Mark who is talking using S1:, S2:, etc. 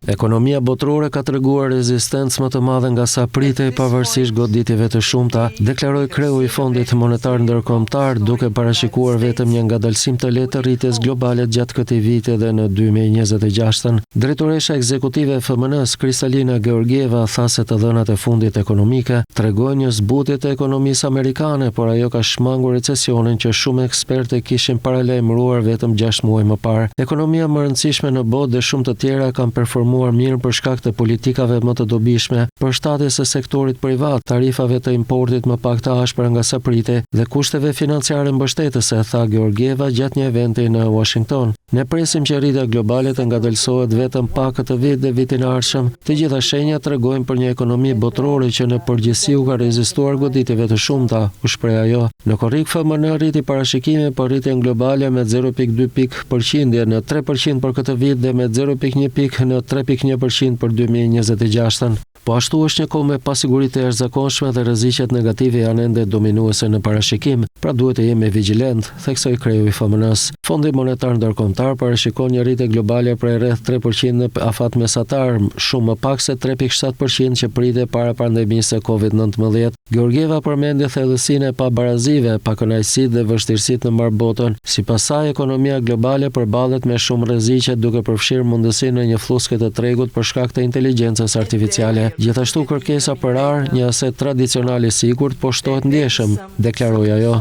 S1: Ekonomia botërore ka treguar rezistencë më të madhe nga sa pritej pavarësisht goditjeve të shumta, deklaroi kreu i Fondit Monetar Ndërkombëtar, duke parashikuar vetëm një ngadalësim të lehtë të rritjes globale gjatë këtij viti dhe në 2026. Drejtoresha ekzekutive e FMN-s, Kristalina Georgieva, tha se të dhënat e fundit ekonomike tregojnë një zbutje të ekonomisë amerikane, por ajo ka shmangur recesionin që shumë ekspertë kishin paralajmëruar vetëm 6 muaj më parë. Ekonomia më e rëndësishme në botë dhe shumë të tjera kanë performuar mirë për shkak të politikave më të dobishme, përshtatjes së sektorit privat, tarifave të importit më pak të ashpra nga sa pritej dhe kushteve financiare mbështetëse, tha Georgieva gjatë një eventi në Washington. Ne presim që rritja globale të ngadalësohet vetëm pak këtë vit dhe vitin e ardhshëm. Të gjitha shenjat tregojnë për një ekonomi botërore që në përgjithësi u ka rezistuar goditjeve të shumta, u shpreh ajo. Në korrik FMN rriti parashikimin për rritjen globale me 0.2 pikë përqindje në 3% për këtë vit dhe me 0.1 pikë në 3.1% për 2026. Po ashtu është një kohë me pasiguri të jashtëzakonshme dhe rreziqet negative janë ende dominuese në parashikim, pra duhet të jemi vigjilent, theksoi kreu i FMN-s. Fondi Monetar Ndërkombëtar parashikon një rritje globale prej rreth 3% në afat mesatar, shumë më pak se 3.7% që pritej para pandemisë së COVID-19. Georgieva përmendi thellësinë e pabarazive, pakënaqësitë dhe vështirësitë në mbar botën. Sipas saj, ekonomia globale përballet me shumë rreziqe duke përfshirë mundësinë në një fluske të tregut për shkak të inteligjencës artificiale. Gjithashtu kërkesa për ar, një aset tradicional i sigurt, po shtohet ndjeshëm, deklaroi ajo.